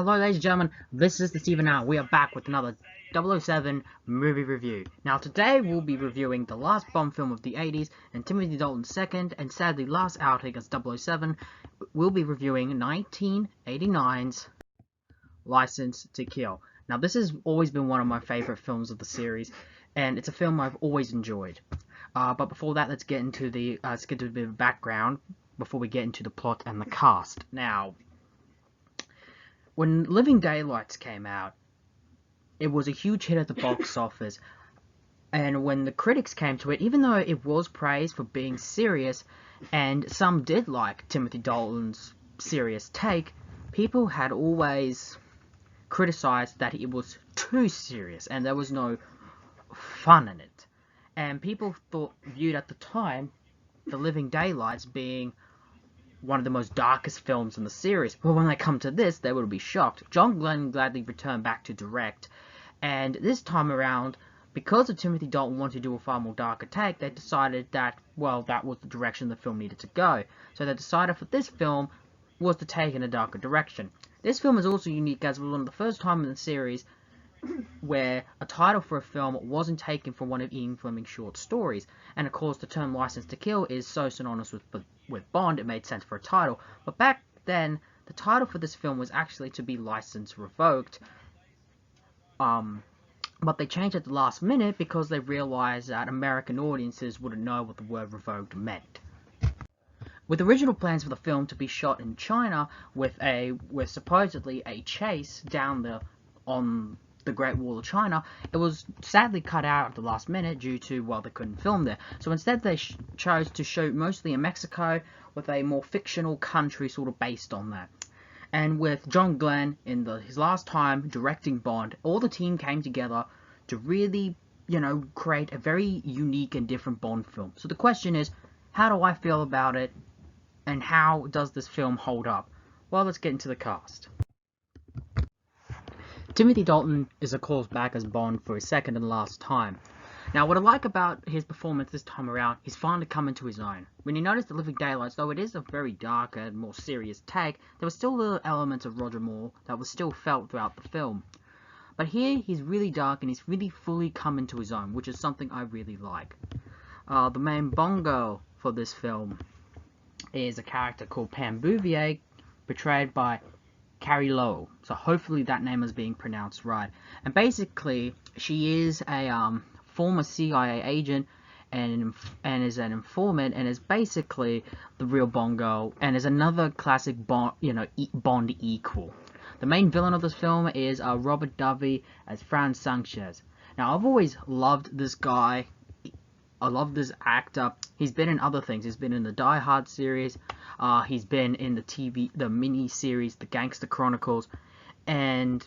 Hello ladies and gentlemen, this is the Steven now. We are back with another 007 movie review. Now today we'll be reviewing the last Bond film of the 80s and Timothy Dalton's second and sadly last outing as 007. We'll be reviewing 1989's License to Kill. Now this has always been one of my favorite films of the series and it's a film I've always enjoyed. But before that, let's get into a bit of background before we get into the plot and the cast. Now, when Living Daylights came out, it was a huge hit at the box office, and when the critics came to it, even though it was praised for being serious, and some did like Timothy Dalton's serious take, people had always criticized that it was too serious, and there was no fun in it. And people viewed at the time The Living Daylights being one of the most darkest films in the series. But when they come to this, they would be shocked. John Glenn gladly returned back to direct, and this time around, because of Timothy Dalton wanting to do a far more darker take, they decided that, well, that was the direction the film needed to go. So they decided for this film was to take in a darker direction. This film is also unique as it was one of the first time in the series where a title for a film wasn't taken from one of Ian Fleming's short stories. And of course, the term License to Kill is so synonymous with Bond, it made sense for a title. But back then, the title for this film was actually to be License Revoked. But they changed at the last minute because they realized that American audiences wouldn't know what the word revoked meant. With original plans for the film to be shot in China with supposedly a chase down on the Great Wall of China, it was sadly cut out at the last minute due to, well, they couldn't film there. So instead they chose to shoot mostly in Mexico with a more fictional country sort of based on that. And with John Glenn in his last time directing Bond, all the team came together to really, create a very unique and different Bond film. So the question is, how do I feel about it, and how does this film hold up? Well, let's get into the cast. Timothy Dalton is of course back as Bond for his second and last time. Now, what I like about his performance this time around, he's finally come into his own. When you notice The Living Daylights, though it is a very dark and more serious take, there was still little elements of Roger Moore that was still felt throughout the film. But here, he's really dark and he's really fully come into his own, which is something I really like. The main Bond girl for this film is a character called Pam Bouvier, portrayed by Carrie Lowell. So hopefully that name is being pronounced right. And basically, she is a former CIA agent and is an informant and is basically the real Bond girl and is another classic Bond, Bond equal. The main villain of this film is Robert Davi as Franz Sanchez. Now, I've always loved this guy. I love this actor. He's been in other things. He's been in the Die Hard series. He's been in the mini series, The Gangster Chronicles, and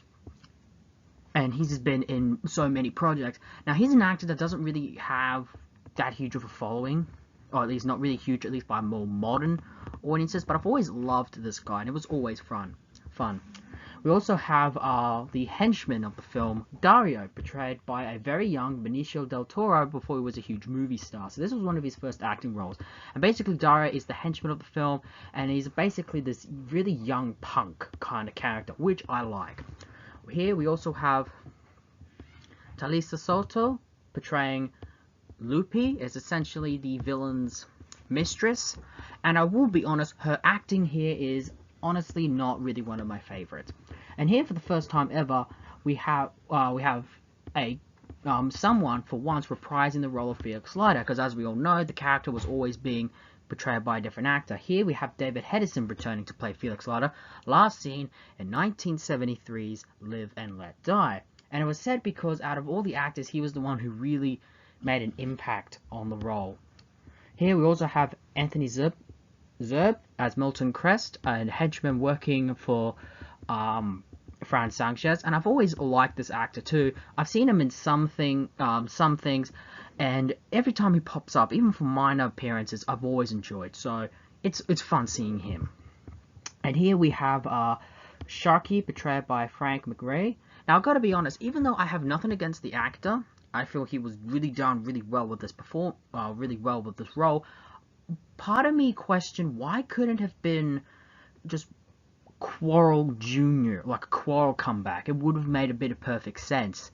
he's just been in so many projects. Now, he's an actor that doesn't really have that huge of a following, or at least not really huge, at least by more modern audiences. But I've always loved this guy, and it was always fun. We also have the henchman of the film, Dario, portrayed by a very young Benicio del Toro before he was a huge movie star. So this was one of his first acting roles. And basically Dario is the henchman of the film, and he's basically this really young punk kind of character, which I like. Here we also have Talisa Soto, portraying Lupi, is essentially the villain's mistress. And I will be honest, her acting here is honestly not really one of my favorites. And here, for the first time ever, we have a someone for once reprising the role of Felix Leiter, because as we all know, the character was always being portrayed by a different actor. Here we have David Hedison returning to play Felix Leiter, last seen in 1973's Live and Let Die. And it was said because out of all the actors, he was the one who really made an impact on the role. Here we also have Anthony Zerbe as Milton Crest, a henchman working for Franz Sanchez, and I've always liked this actor too. I've seen him in some things, and every time he pops up, even for minor appearances, I've always enjoyed. So it's fun seeing him. And here we have Sharkey, portrayed by Frank McRae. Now I've got to be honest, even though I have nothing against the actor, I feel he was really done really well with this role. Part of me questioned why couldn't have been just Quarrel Jr., like a Quarrel comeback. It would have made a bit of perfect sense.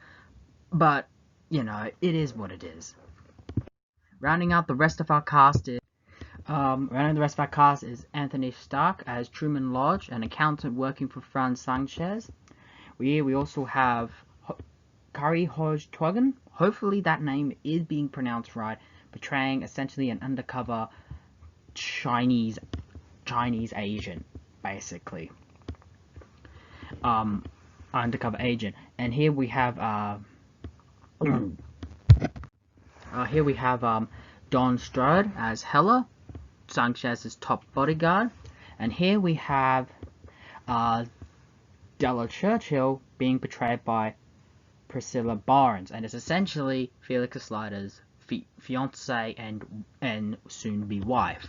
But, you know, it is what it is. Rounding out the rest of our cast is Anthony Stark as Truman Lodge, an accountant working for Franz Sanchez. We also have Kari Hoj Twagan. Hopefully that name is being pronounced right, portraying essentially an undercover Chinese agent, basically. Undercover agent. And here we have Don Strode as Hella, Sanchez's top bodyguard. And here we have Della Churchill being portrayed by Priscilla Barnes, and it's essentially Felix Leiter's fiance and soon-to-be wife.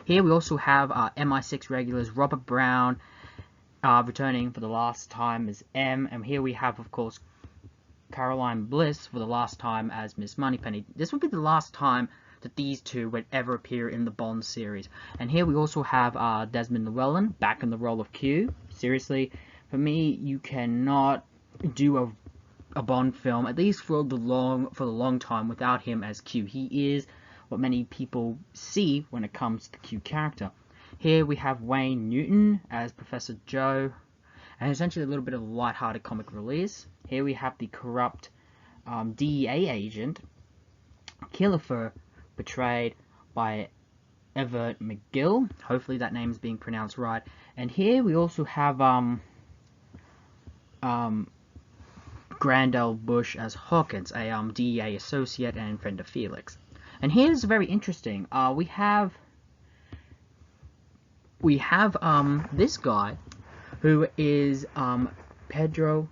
Here we also have MI6 regulars Robert Brown returning for the last time as M, and here we have, of course, Caroline Bliss for the last time as Miss Moneypenny. This would be the last time that these two would ever appear in the Bond series. And here we also have Desmond Llewellyn back in the role of Q. Seriously, for me, you cannot do a Bond film, at least for the long time, without him as Q. He is what many people see when it comes to the Q character. Here we have Wayne Newton as Professor Joe, and essentially a little bit of a light-hearted comic release. Here we have the corrupt DEA agent, Kilifer, portrayed by Everett McGill. Hopefully that name is being pronounced right. And here we also have Grandel Bush as Hawkins, a DEA associate and friend of Felix. And here's very interesting. We have this guy who is Pedro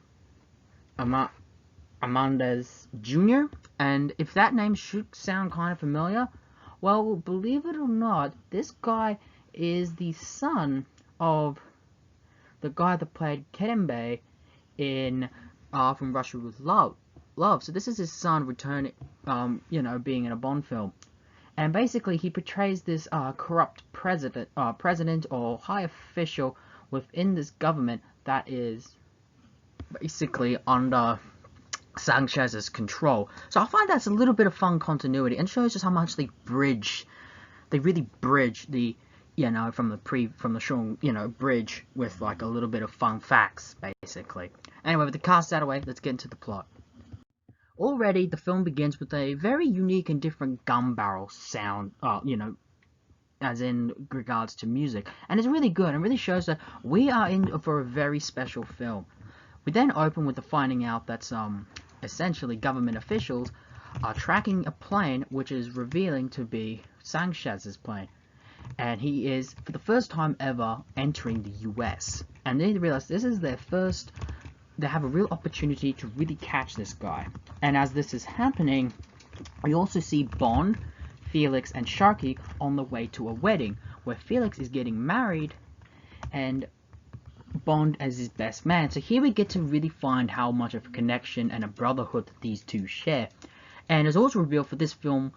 Amandes Jr. And if that name should sound kind of familiar, well, believe it or not, this guy is the son of the guy that played Kedembe in From Russia with Love. So this is his son returning, being in a Bond film. And basically he portrays this corrupt president or high official within this government that is basically under Sanchez's control. So I find that's a little bit of fun continuity and shows just how much they really bridge the from the show, bridge with like a little bit of fun facts, basically. Anyway, with the cast out of the way, let's get into the plot. Already, the film begins with a very unique and different gun barrel sound, as in regards to music. And it's really good and really shows that we are in for a very special film. We then open with the finding out that some, essentially, government officials are tracking a plane which is revealing to be Sanchez's plane. And he is, for the first time ever, entering the US. And they realize this is their first, they have a real opportunity to really catch this guy. And as this is happening, we also see Bond, Felix, and Sharkey on the way to a wedding, where Felix is getting married, and Bond as his best man. So here we get to really find how much of a connection and a brotherhood that these two share. And it's also revealed for this film,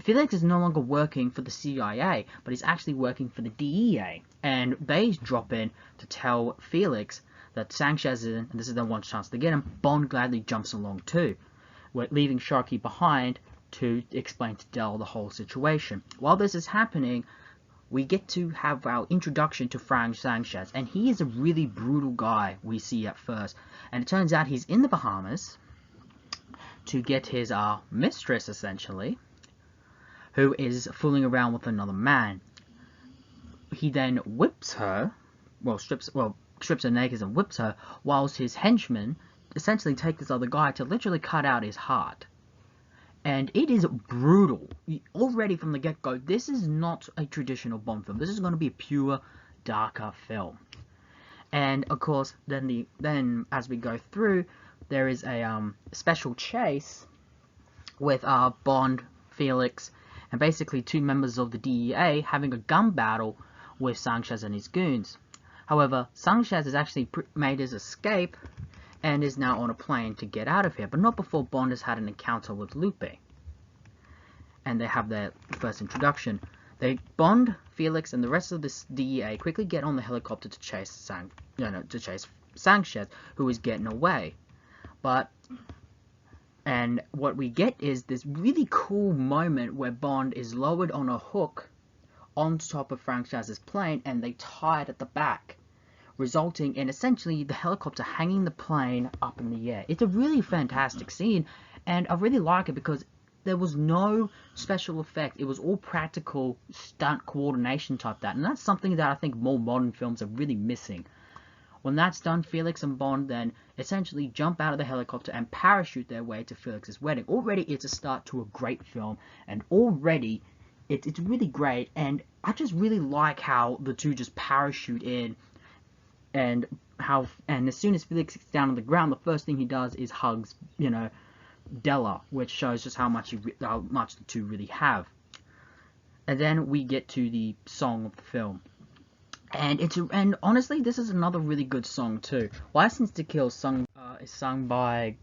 Felix is no longer working for the CIA, but he's actually working for the DEA. And they drop in to tell Felix that Sanchez is in, and this is their one chance to get him. Bond gladly jumps along too, leaving Sharkey behind to explain to Del the whole situation. While this is happening, we get to have our introduction to Frank Sanchez, and he is a really brutal guy we see at first. And it turns out he's in the Bahamas to get his mistress, essentially, who is fooling around with another man. He then whips her, strips her naked and whips her, whilst his henchmen essentially take this other guy to literally cut out his heart. And it is brutal. Already from the get-go, this is not a traditional Bond film. This is going to be a pure, darker film. And of course, then as we go through, there is a special chase with Bond, Felix, and basically two members of the DEA having a gun battle with Sanchez and his goons. However, Sanchez has actually made his escape and is now on a plane to get out of here, but not before Bond has had an encounter with Lupe. And they have their first introduction. Bond, Felix, and the rest of this DEA quickly get on the helicopter to chase Sanchez, who is getting away. And what we get is this really cool moment where Bond is lowered on a hook on top of Sanchez's plane, and they tie it at the back, resulting in essentially the helicopter hanging the plane up in the air. It's a really fantastic scene, and I really like it because there was no special effect. It was all practical stunt coordination type that, and that's something that I think more modern films are really missing. When that's done, Felix and Bond then essentially jump out of the helicopter and parachute their way to Felix's wedding. Already it's a start to a great film, and already it's really great, and I just really like how the two just parachute in, and as soon as Felix gets down on the ground, the first thing he does is hugs, Della, which shows just how much the two really have. And then we get to the song of the film. And honestly, this is another really good song too. License to Kill is sung by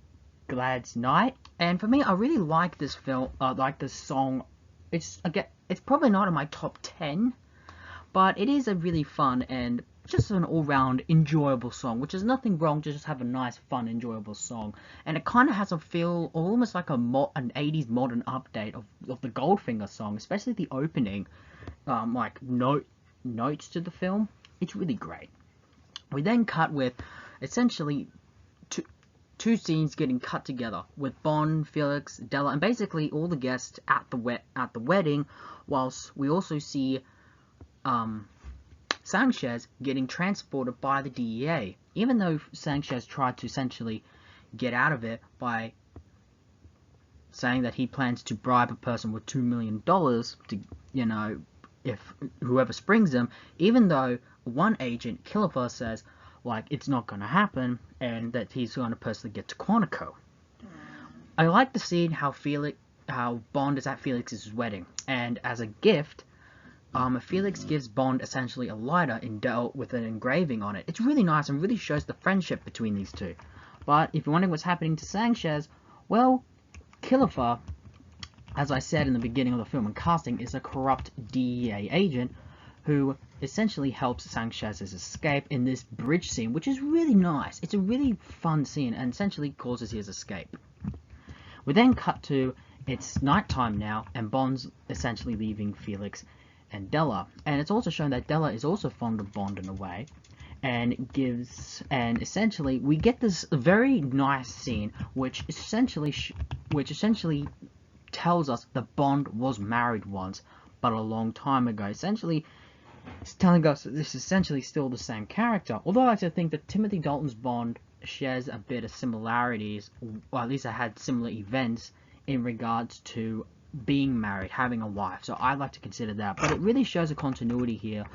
Gladys Knight, and for me, I really like this film. Like this song. It's probably not in my top 10, but it is a really fun and just an all-round enjoyable song, which is nothing wrong to just have a nice, fun, enjoyable song. And it kind of has a feel almost like an 80s modern update of the Goldfinger song, especially the opening, like notes to the film. It's really great. We then cut with essentially two scenes getting cut together with Bond, Felix, Della, and basically all the guests at the wedding, whilst we also see Sanchez getting transported by the DEA. Even though Sanchez tried to essentially get out of it by saying that he plans to bribe a person with $2 million to, if whoever springs him, even though one agent, Killfer, says, like, it's not going to happen, and that he's going to personally get to Quantico. I like the scene how Bond is at Felix's wedding, and as a gift, Felix gives Bond essentially a lighter with an engraving on it. It's really nice and really shows the friendship between these two. But if you're wondering what's happening to Sanchez, well, Killfer, as I said in the beginning of the film and casting, is a corrupt DEA agent who essentially helps Sanchez's escape in this bridge scene, which is really nice. It's a really fun scene and essentially causes his escape. We then cut to, it's nighttime now, and Bond's essentially leaving Felix and Della. And it's also shown that Della is also fond of Bond in a way, and essentially we get this very nice scene which essentially tells us that Bond was married once, but a long time ago. Essentially, it's telling us that this is essentially still the same character. Although I like to think that Timothy Dalton's Bond shares a bit of similarities, or at least I had similar events in regards to being married, having a wife. So I like to consider that. But it really shows a continuity here,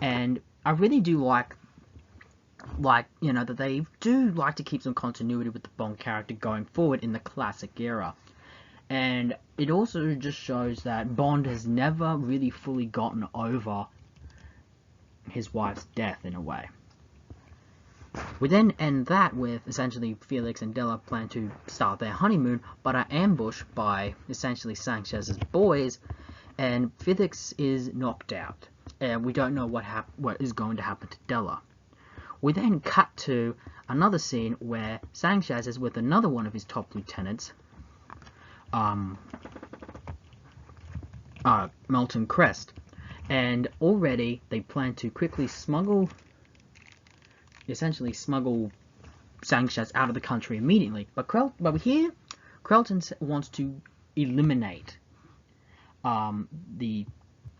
and I really do like that they do like to keep some continuity with the Bond character going forward in the classic era. And it also just shows that Bond has never really fully gotten over his wife's death in a way. We then end that with essentially Felix and Della plan to start their honeymoon, but are ambushed by essentially Sanchez's boys, and Felix is knocked out, and we don't know what is going to happen to Della. We then cut to another scene where Sanchez is with another one of his top lieutenants, Milton Crest, and already they plan to quickly smuggle Sanchez out of the country immediately. But here, Krelton wants to eliminate the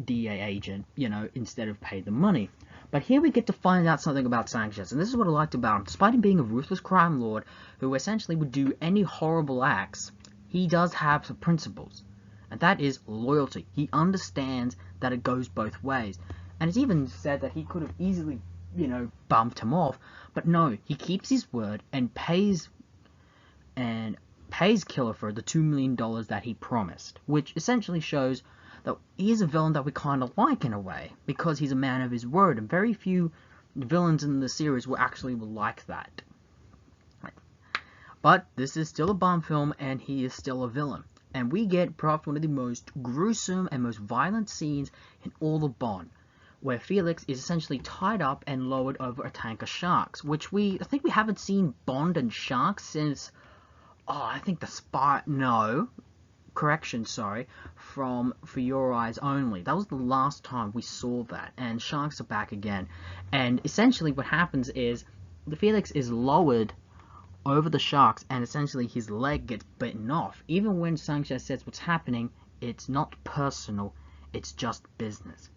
DEA agent, instead of pay the money. But here we get to find out something about Sanchez, and this is what I liked about him. Despite him being a ruthless crime lord who essentially would do any horrible acts, he does have some principles, and that is loyalty. He understands that it goes both ways, and it's even said that he could have easily, bumped him off, but no, he keeps his word and pays Killfer the $2 million that he promised, which essentially shows that he is a villain that we kind of like in a way, because he's a man of his word, and very few villains in the series will like that. But this is still a Bond film, and he is still a villain. and we get perhaps one of the most gruesome and most violent scenes in all of Bond, where Felix is essentially tied up and lowered over a tank of sharks, which I think we haven't seen Bond and sharks since, I think the Spy, no, correction, sorry, from For Your Eyes Only. That was the last time we saw that, and sharks are back again. And essentially what happens is, the Felix is lowered over the sharks, and essentially his leg gets bitten off. Even when Sanchez says what's happening, it's not personal, it's just business.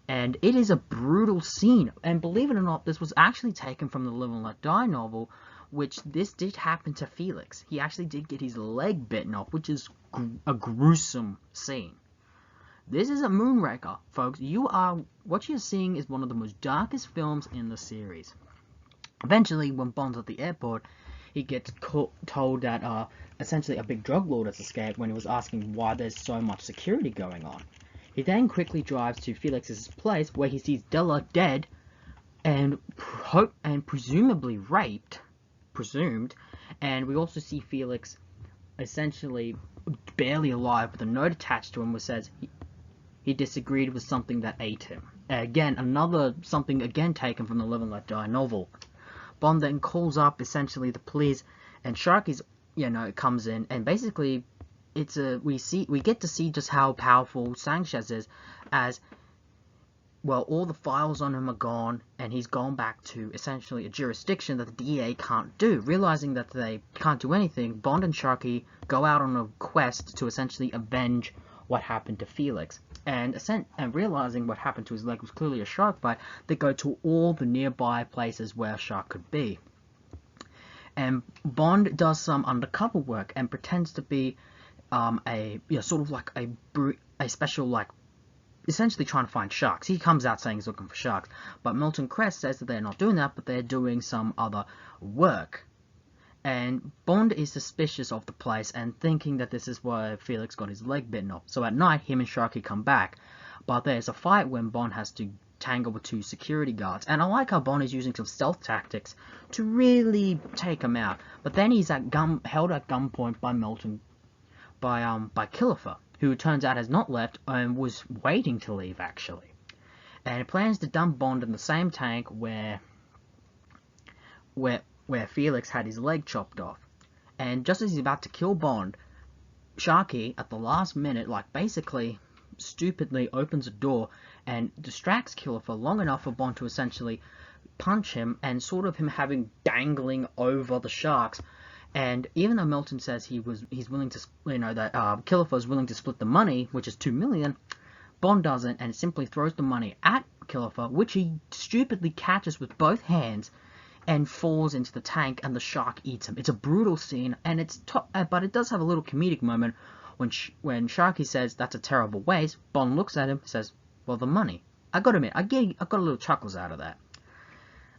And it is a brutal scene, and believe it or not, this was actually taken from the Live and Let Die novel, which this did happen to Felix. He actually did get his leg bitten off, which is a gruesome scene. This is a Moonraker, folks. What you're seeing is one of the most darkest films in the series. Eventually, when Bond's at the airport, he gets told that essentially a big drug lord has escaped when he was asking why there's so much security going on. He then quickly drives to Felix's place, where he sees Della dead and presumably raped, and we also see Felix essentially barely alive with a note attached to him which says he disagreed with something that ate him. Again, something taken from the Live and Let Die novel. Bond then calls up essentially the police, and Sharky's comes in, and basically we get to see just how powerful Sanchez is, as well, all the files on him are gone, and he's gone back to essentially a jurisdiction that the DEA can't do. Realizing that they can't do anything, Bond and Sharky go out on a quest to essentially avenge what happened to Felix. And realizing what happened to his leg was clearly a shark bite, they go to all the nearby places where a shark could be. And Bond does some undercover work and pretends to be a special, essentially trying to find sharks. He comes out saying he's looking for sharks, but Milton Crest says that they're not doing that, but they're doing some other work. And Bond is suspicious of the place and thinking that this is where Felix got his leg bitten off. So at night, him and Sharky come back, but there's a fight when Bond has to tangle with two security guards. And I like how Bond is using some stealth tactics to really take him out. But then he's held at gunpoint by Kilifer, who it turns out has not left and was waiting to leave, actually. And it plans to dump Bond in the same tank where Felix had his leg chopped off. And just as he's about to kill Bond, Sharky, at the last minute, basically stupidly opens a door and distracts Kilifer long enough for Bond to essentially punch him, and sort of him having dangling over the sharks. And even though Milton says he's willing to, that Kilifer is willing to split the money, which is $2 million, Bond doesn't, and simply throws the money at Kilifer, which he stupidly catches with both hands and falls into the tank, and the shark eats him. It's a brutal scene, and but it does have a little comedic moment when Sharky says that's a terrible waste. Bond looks at him and says, well, the money. I gotta admit, I got a little chuckles out of that.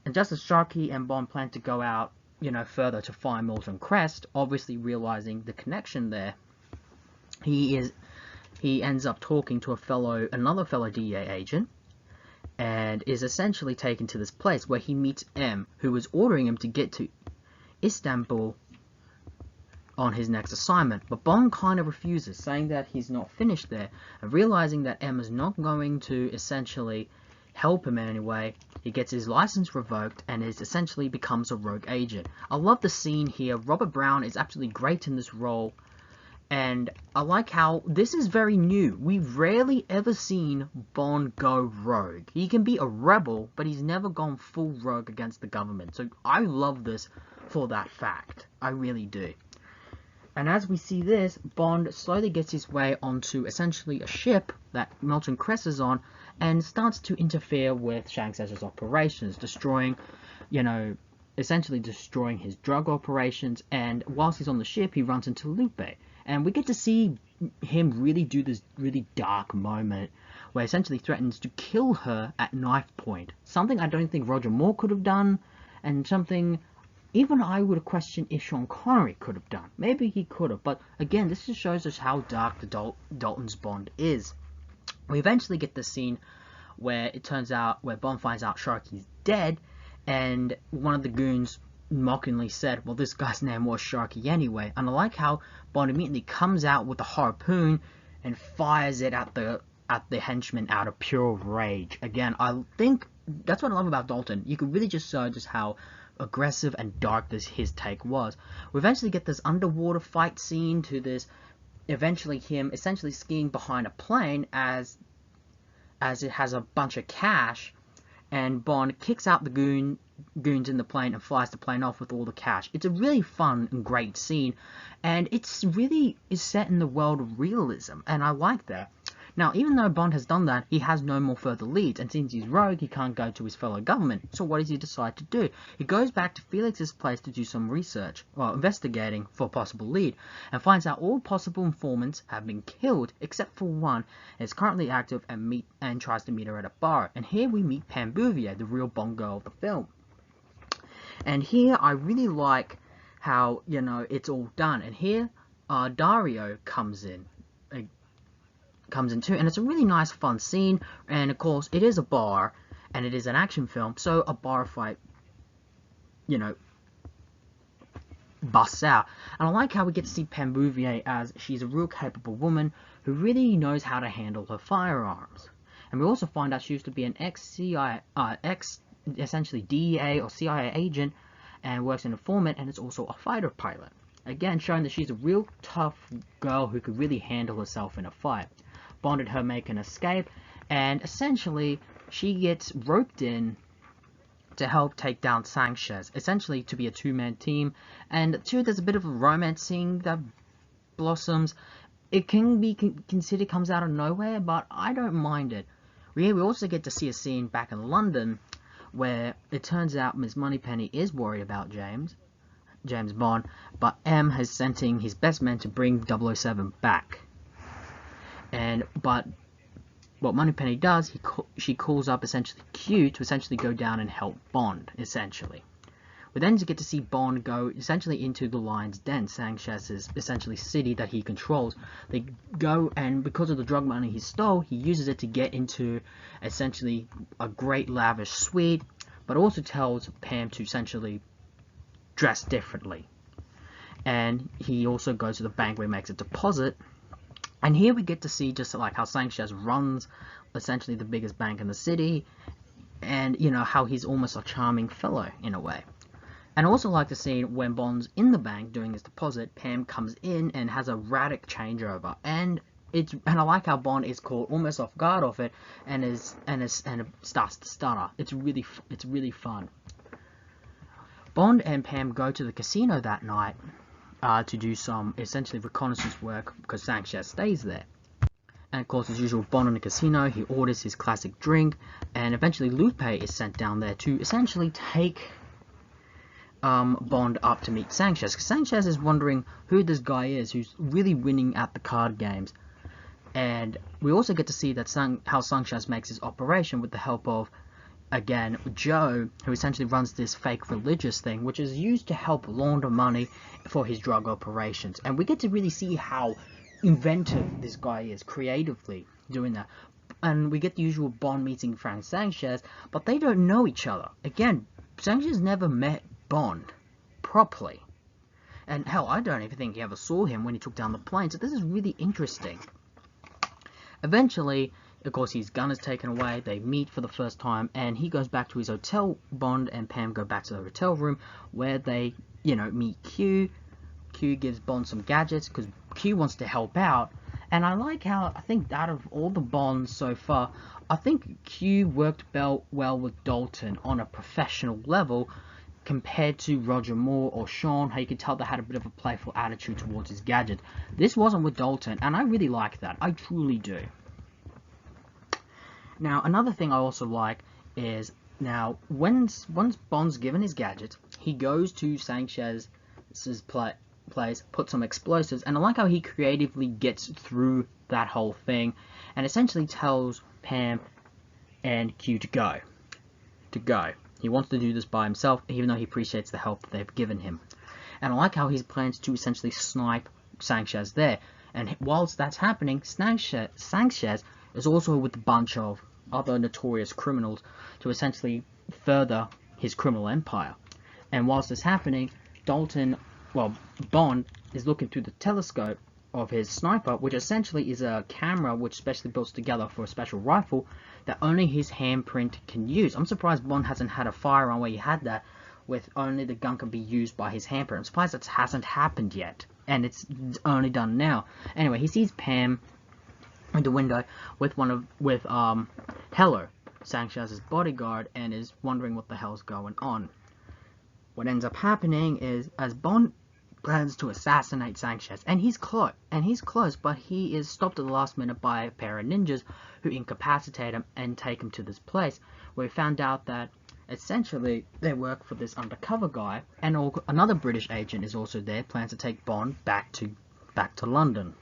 And just as Sharky and Bond plan to go out, further to find Milton Crest, obviously realizing the connection there, he ends up talking to another fellow DEA agent, and is essentially taken to this place where he meets M, who is ordering him to get to Istanbul on his next assignment. But Bond kind of refuses, saying that he's not finished there, and realizing that M is not going to essentially help him in any way, he gets his license revoked and essentially becomes a rogue agent. I love the scene here. Robert Brown is absolutely great in this role, and I like how this is very new. We've rarely ever seen Bond go rogue. He can be a rebel, but he's never gone full rogue against the government. So I love this for that fact. I really do. And as we see this, Bond slowly gets his way onto essentially a ship that Milton Crest is on, and starts to interfere with Sanchez' operations, essentially destroying his drug operations. And whilst he's on the ship, he runs into Lupe. And we get to see him really do this really dark moment where he essentially threatens to kill her at knife point. Something I don't think Roger Moore could have done, and something even I would have questioned if Sean Connery could have done. Maybe he could have, but again, this just shows us how dark the Dalton's Bond is. We eventually get the scene where Bond finds out Sharky's dead, and one of the goons mockingly said, well, this guy's name was Sharky anyway. And I like how Bond immediately comes out with the harpoon and fires it at the henchman out of pure rage. Again, I think that's what I love about Dalton. You can really just show just how aggressive and dark his take was. We eventually get this underwater fight scene to this, eventually him essentially skiing behind a plane as it has a bunch of cash, and Bond kicks out the goons in the plane and flies the plane off with all the cash. It's a really fun and great scene, and it's really is set in the world of realism, and I like that. Now, even though Bond has done that, he has no more further leads, and since he's rogue, he can't go to his fellow government. So what does he decide to do? He goes back to Felix's place to do some research, well, investigating for a possible lead, and finds out all possible informants have been killed, except for one, and is currently active and tries to meet her at a bar. And here we meet Pam Bouvier, the real Bond girl of the film. And here I really like how, you know, it's all done. And here Dario comes in too, and it's a really nice fun scene. And of course it is a bar and it is an action film, so a bar fight, you know, busts out. And I like how we get to see Pam Bouvier as she's a real capable woman who really knows how to handle her firearms. And we also find out she used to be an essentially DEA or CIA agent and works in a informant, and is also a fighter pilot. Again, showing that she's a real tough girl who could really handle herself in a fight. Bond and her make an escape, and essentially she gets roped in to help take down Sanchez, essentially to be a two-man team. And too, there's a bit of a romance scene that blossoms. It can be considered comes out of nowhere, but I don't mind it. We also get to see a scene back in London where it turns out Ms. Moneypenny is worried about James Bond, but M has sent in his best man to bring 007 back. But what Moneypenny does, she calls up essentially Q to essentially go down and help Bond, essentially. We then get to see Bond go essentially into the Lion's Den, Sanchez's essentially city that he controls. They go, and because of the drug money he stole, he uses it to get into essentially a great lavish suite, but also tells Pam to essentially dress differently. And he also goes to the bank where he makes a deposit. And here we get to see just like how Sanchez runs essentially the biggest bank in the city, and you know how he's almost a charming fellow in a way. And I also like the scene when Bond's in the bank doing his deposit, Pam comes in and has a radical changeover, and I like how Bond is caught almost off guard of it, and starts to stutter. It's really fun. Bond and Pam go to the casino that night to do some essentially reconnaissance work because Sanchez stays there. And of course, as usual, Bond in the casino, he orders his classic drink, and eventually Lupe is sent down there to essentially take Bond up to meet Sanchez, because Sanchez is wondering who this guy is who's really winning at the card games. And we also get to see that how Sanchez makes his operation with the help of, again, Joe, who essentially runs this fake religious thing, which is used to help launder money for his drug operations. And we get to really see how inventive this guy is creatively doing that. And we get the usual Bond meeting Frank Sanchez, but they don't know each other. Again, Sanchez never met Bond properly, and hell, I don't even think he ever saw him when he took down the plane, so this is really interesting. Eventually, of course, his gun is taken away, they meet for the first time, and he goes back to his hotel. Bond and Pam go back to the hotel room where they, meet Q. Q gives Bond some gadgets because Q wants to help out, and I like how, I think out of all the Bonds so far, I think Q worked well with Dalton on a professional level, compared to Roger Moore or Sean, how you could tell they had a bit of a playful attitude towards his gadget. This wasn't with Dalton, and I really like that. I truly do. Now, another thing I also like is, now, once Bond's given his gadget, he goes to Sanchez's place, puts some explosives, and I like how he creatively gets through that whole thing, and essentially tells Pam and Q to go. He wants to do this by himself, even though he appreciates the help that they've given him. And I like how he plans to essentially snipe Sanchez there. And whilst that's happening, Sanchez is also with a bunch of other notorious criminals to essentially further his criminal empire. And whilst this happening, Bond is looking through the telescope of his sniper, which essentially is a camera which specially built together for a special rifle that only his handprint can use. I'm surprised Bond hasn't had a firearm where he had that, with only the gun can be used by his handprint. I'm surprised that hasn't happened yet, and it's only done now. Anyway, he sees Pam in the window with Heller, Sanchez's bodyguard, and is wondering what the hell's going on. What ends up happening is, as Bond plans to assassinate Sanchez, and he's close, but he is stopped at the last minute by a pair of ninjas who incapacitate him and take him to this place, where we found out that essentially they work for this undercover guy, and another British agent is also there, plans to take Bond back to London.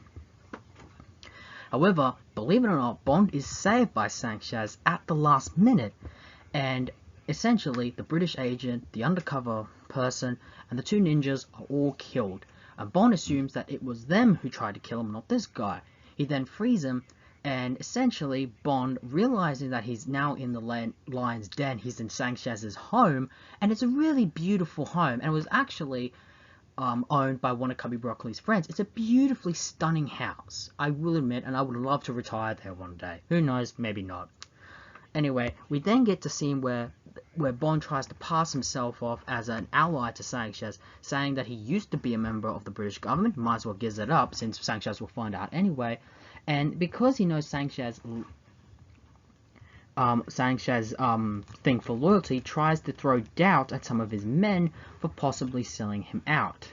However, believe it or not, Bond is saved by Sanchez at the last minute, and essentially the British agent, the undercover person, and the two ninjas are all killed. And Bond assumes that it was them who tried to kill him, not this guy. He then frees him, and essentially Bond, realizing that he's now in the lion's den, he's in Sanchez's home, and it's a really beautiful home, and it was actually owned by one of Cubby Broccoli's friends. It's a beautifully stunning house, I will admit, and I would love to retire there one day. Who knows, maybe not. Anyway, we then get to scene where Bond tries to pass himself off as an ally to Sanchez, saying that he used to be a member of the British government, might as well give it up, since Sanchez will find out anyway, and because he knows Sanchez thing for loyalty, tries to throw doubt at some of his men for possibly selling him out.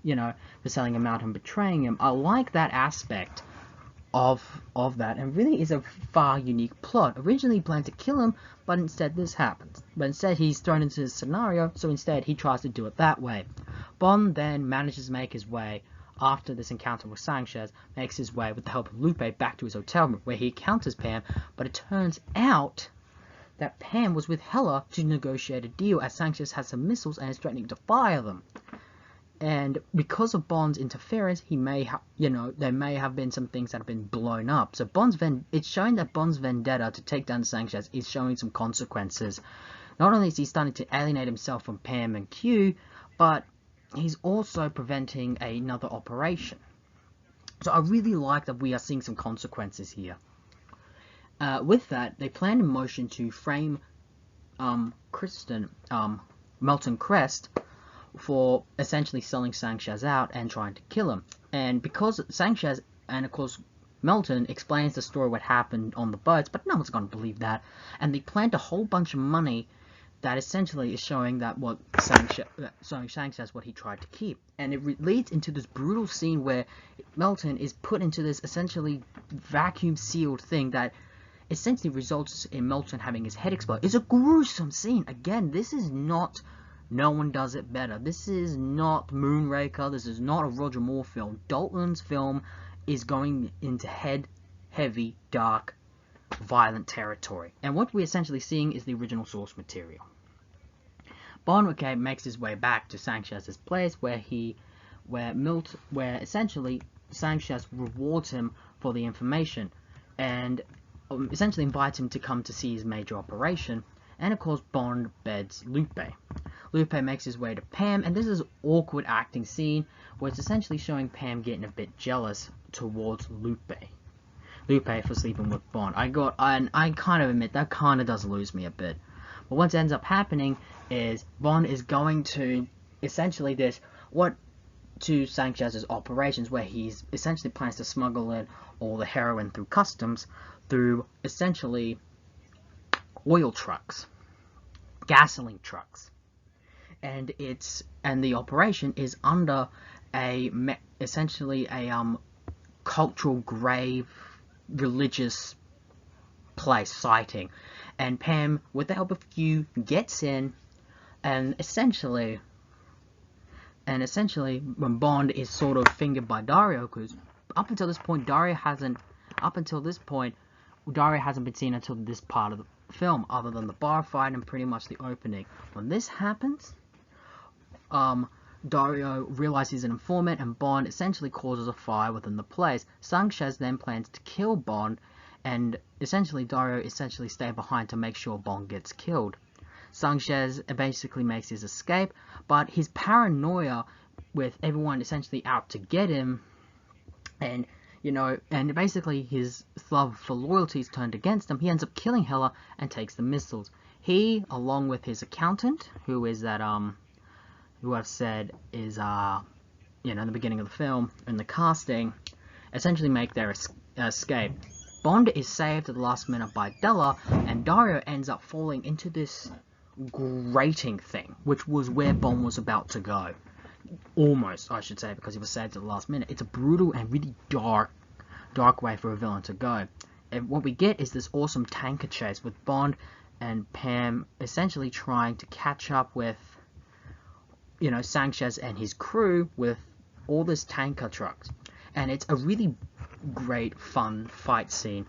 For selling him out and betraying him. I like that aspect of that, and really is a far unique plot. Originally he planned to kill him, but instead this happens. But instead he's thrown into this scenario, so instead he tries to do it that way. Bond then manages to make his way, after this encounter with Sanchez, makes his way with the help of Lupe back to his hotel room, where he encounters Pam, but it turns out that Pam was with Heller to negotiate a deal, as Sanchez has some missiles and is threatening to fire them. And because of Bond's interference, there may have been some things that have been blown up. So it's showing that Bond's vendetta to take down Sanchez is showing some consequences. Not only is he starting to alienate himself from Pam and Q, but he's also preventing another operation. So I really like that we are seeing some consequences here. With that, they plan in motion to frame Milton Crest for essentially selling Sanchez out and trying to kill him. And because Sanchez and of course Milton explains the story what happened on the boats, but no one's going to believe that, and they planned a whole bunch of money that essentially is showing that Sanchez what he tried to keep. And it leads into this brutal scene where Milton is put into this essentially vacuum sealed thing that essentially results in Milton having his head explode. It's a gruesome scene. Again, this is not No One Does It Better. This is not Moonraker. This is not a Roger Moore film. Dalton's film is going into heavy, dark, violent territory. And what we're essentially seeing is the original source material. Bond makes his way back to Sanchez's place, where essentially Sanchez rewards him for the information, and essentially invites him to come to see his major operation. And of course, Bond beds Lupe. Lupe makes his way to Pam, and this is an awkward acting scene where it's essentially showing Pam getting a bit jealous towards Lupe for sleeping with Bond. I kind of admit that kind of does lose me a bit. But what ends up happening is Bond is going to essentially to Sanchez's operations, where he's essentially plans to smuggle in all the heroin through customs, through essentially oil trucks, gasoline trucks, and the operation is under essentially a cultural grave religious place sighting, and Pam, with the help of Q, gets in, and essentially when Bond is sort of fingered by Dario, because up until this point Dario hasn't been seen until this part of the film, other than the bar fight and pretty much the opening. When this happens, Dario realizes he's an informant, and Bond essentially causes a fire within the place. Sanchez then plans to kill Bond, and essentially Dario stay behind to make sure Bond gets killed. Sanchez basically makes his escape, but his paranoia with everyone essentially out to get him, and and basically his love for loyalty is turned against him. He ends up killing Heller and takes the missiles. He, along with his accountant, who is that who I've said is in the beginning of the film, in the casting, essentially make their escape. Bond is saved at the last minute by Della, and Dario ends up falling into this grating thing, which was where Bond was about to go. Almost, I should say, because he was saved at the last minute. It's a brutal and really dark way for a villain to go. And what we get is this awesome tanker chase with Bond and Pam essentially trying to catch up with, Sanchez and his crew with all this tanker trucks. And it's a really great, fun fight scene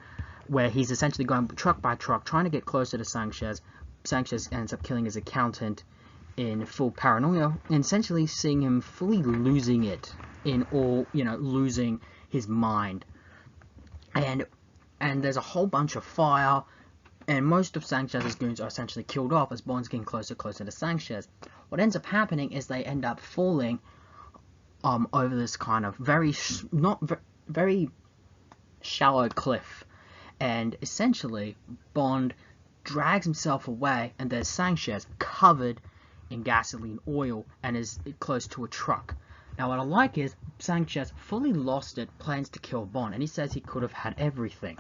where he's essentially going truck by truck, trying to get closer to Sanchez. Sanchez ends up killing his accountant in full paranoia, and essentially seeing him fully losing it in all, losing his mind. And there's a whole bunch of fire, and most of Sanchez's goons are essentially killed off as Bond's getting closer to Sanchez. What ends up happening is they end up falling over this kind of very shallow cliff, and essentially Bond drags himself away, and there's Sanchez covered in gasoline oil and is close to a truck. Now what I like is Sanchez fully lost it, plans to kill Bond, and he says he could have had everything.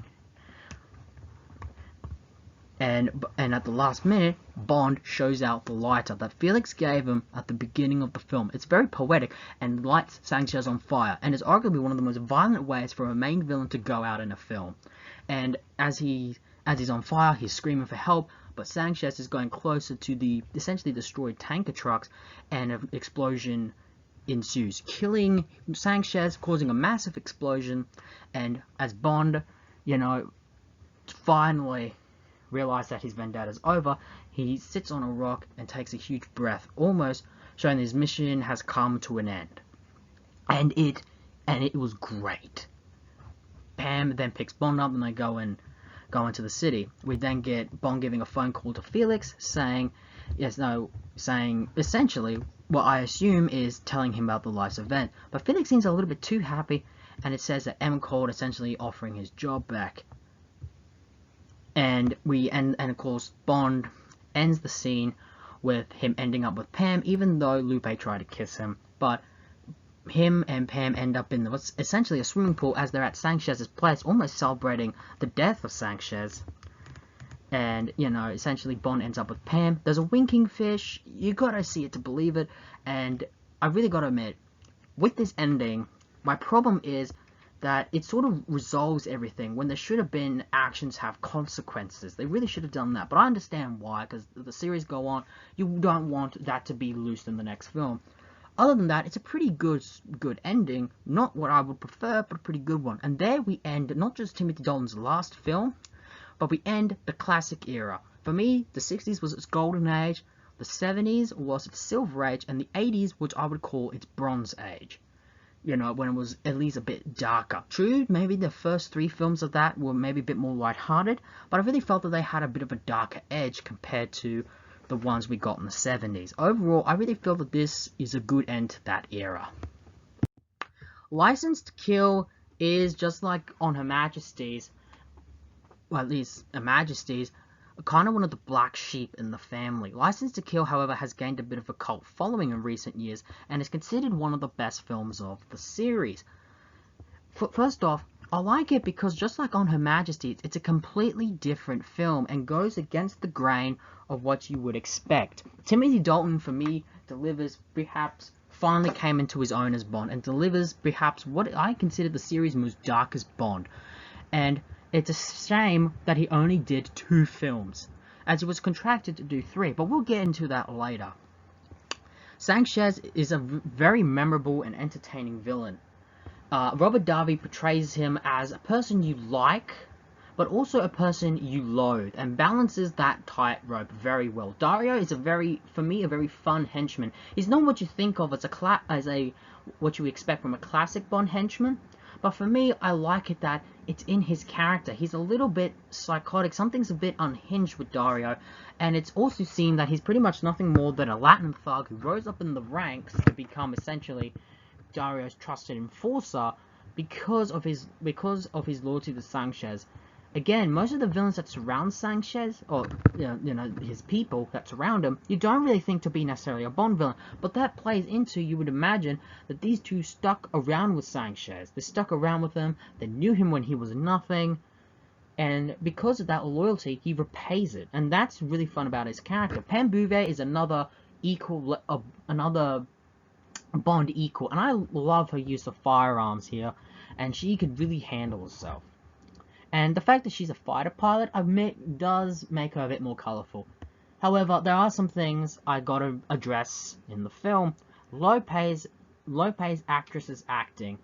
And at the last minute, Bond shows out the lighter that Felix gave him at the beginning of the film. It's very poetic and lights Sanchez on fire, and is arguably one of the most violent ways for a main villain to go out in a film. And as he's on fire, he's screaming for help, but Sanchez is going closer to the essentially destroyed tanker trucks, and an explosion ensues, killing Sanchez, causing a massive explosion. And as Bond, finally realizes that his vendetta is over, he sits on a rock and takes a huge breath, almost showing his mission has come to an end. And it was great. Pam then picks Bond up, and they go into the city. We then get Bond giving a phone call to Felix, saying essentially what I assume is telling him about the life's event. But Felix seems a little bit too happy, and it says that M called, essentially offering his job back. And of course Bond ends the scene with him ending up with Pam, even though Lupe tried to kiss him. But him and Pam end up in what's essentially a swimming pool as they're at Sanchez's place, almost celebrating the death of Sanchez. And, essentially Bond ends up with Pam. There's a winking fish. You gotta see it to believe it. And I really gotta admit, with this ending, my problem is that it sort of resolves everything when there should have been actions have consequences. They really should have done that. But I understand why, because the series go on. You don't want that to be loosed in the next film. Other than that, it's a pretty good ending. Not what I would prefer, but a pretty good one. And there we end not just Timothy Dalton's last film, but we end the classic era. For me, the 60s was its golden age, the 70s was its silver age, and the 80s, which I would call its bronze age. When it was at least a bit darker. True, maybe the first 3 films of that were maybe a bit more lighthearted, but I really felt that they had a bit of a darker edge compared to the ones we got in the 70s. Overall, I really feel that this is a good end to that era. License to Kill is just like on Her Majesty's, well, at least Her Majesty's, kind of one of the black sheep in the family. License to Kill, however, has gained a bit of a cult following in recent years and is considered one of the best films of the series. First off, I like it because just like on Her Majesty's, it's a completely different film and goes against the grain of what you would expect. Timothy Dalton, for me, delivers finally came into his own as Bond, and delivers perhaps what I consider the series' most darkest Bond. And it's a shame that he only did 2 films, as he was contracted to do 3, but we'll get into that later. Sanchez is a very memorable and entertaining villain. Robert Davi portrays him as a person you like, but also a person you loathe, and balances that tightrope very well. Dario is for me, a very fun henchman. He's not what you think of as what you expect from a classic Bond henchman, But for me, I like it that it's in his character. He's a little bit psychotic. Something's a bit unhinged with Dario. And it's also seen that he's pretty much nothing more than a Latin thug who rose up in the ranks to become essentially Dario's trusted enforcer because of his loyalty to Sanchez. Again, most of the villains that surround Sanchez, or his people that surround him, you don't really think to be necessarily a Bond villain, but that plays into, you would imagine, that these two stuck around with Sanchez. They stuck around with him, they knew him when he was nothing, and because of that loyalty, he repays it, and that's really fun about his character. Pam Bouvet is another Bond equal, and I love her use of firearms here, and she could really handle herself. And the fact that she's a fighter pilot, I admit, does make her a bit more colourful. However, there are some things I gotta address in the film. Low-pays actress's acting,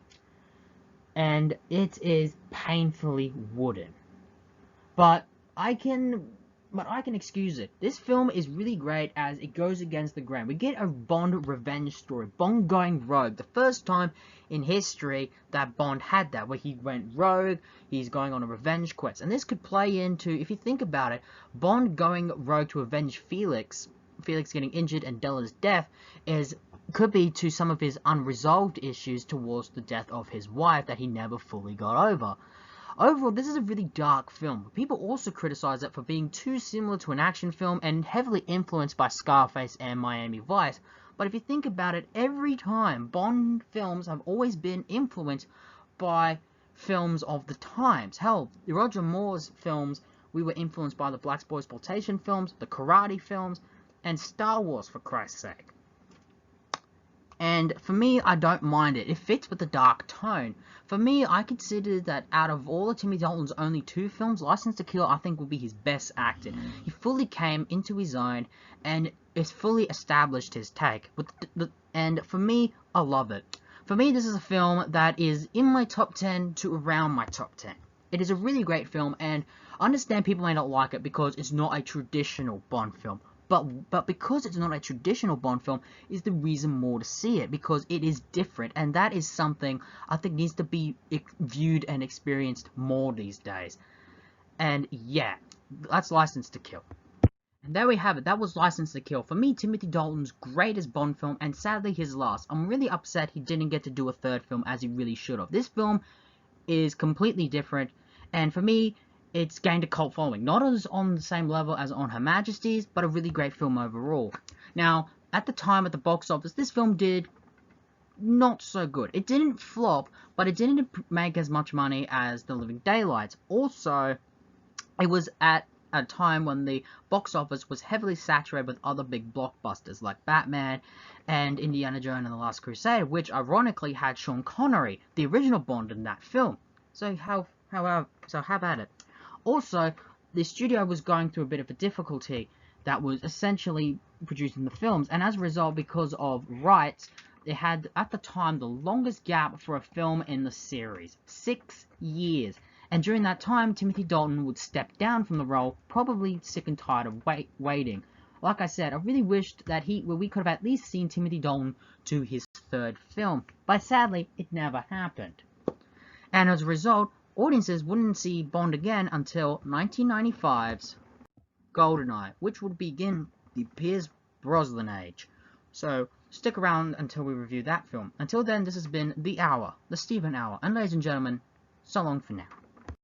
and it is painfully wooden. But I can excuse it. This film is really great as it goes against the grain. We get a Bond revenge story. Bond going rogue. The first time in history that Bond had that, where he went rogue, he's going on a revenge quest. And this could play into, if you think about it, Bond going rogue to avenge Felix getting injured and Della's death, could be to some of his unresolved issues towards the death of his wife that he never fully got over. Overall, this is a really dark film. People also criticize it for being too similar to an action film and heavily influenced by Scarface and Miami Vice. But if you think about it, every time Bond films have always been influenced by films of the times. Hell, the Roger Moore's films, we were influenced by the blaxploitation films, the karate films, and Star Wars, for Christ's sake. And for me, I don't mind it. It fits with the dark tone. For me, I consider that out of all of Timothy Dalton's only 2 films, License to Kill, I think, will be his best acting. He fully came into his own and has fully established his take. And for me, I love it. For me, this is a film that is in my top 10 to around my top 10. It is a really great film, and I understand people may not like it because it's not a traditional Bond film. But because it's not a traditional Bond film is the reason more to see it, because it is different, and that is something I think needs to be viewed and experienced more these days. And yeah, that's License to Kill. And there we have it, that was License to Kill. For me, Timothy Dalton's greatest Bond film, and sadly his last. I'm really upset he didn't get to do a third film as he really should have. This film is completely different, and for me, it's gained a cult following. Not as on the same level as On Her Majesty's, but a really great film overall. Now, at the time at the box office, this film did not so good. It didn't flop, but it didn't make as much money as The Living Daylights. Also, it was at a time when the box office was heavily saturated with other big blockbusters like Batman and Indiana Jones and the Last Crusade, which ironically had Sean Connery, the original Bond, in that film. So how about it? Also, the studio was going through a bit of a difficulty that was essentially producing the films, and as a result, because of rights, they had, at the time, the longest gap for a film in the series. 6 years. And during that time, Timothy Dalton would step down from the role, probably sick and tired of waiting. Like I said, I really wished that we could have at least seen Timothy Dalton do his third film, but sadly, it never happened. And as a result, audiences wouldn't see Bond again until 1995's GoldenEye, which would begin the Pierce Brosnan age. So, stick around until we review that film. Until then, this has been The Hour, the Steven Hour, and ladies and gentlemen, so long for now.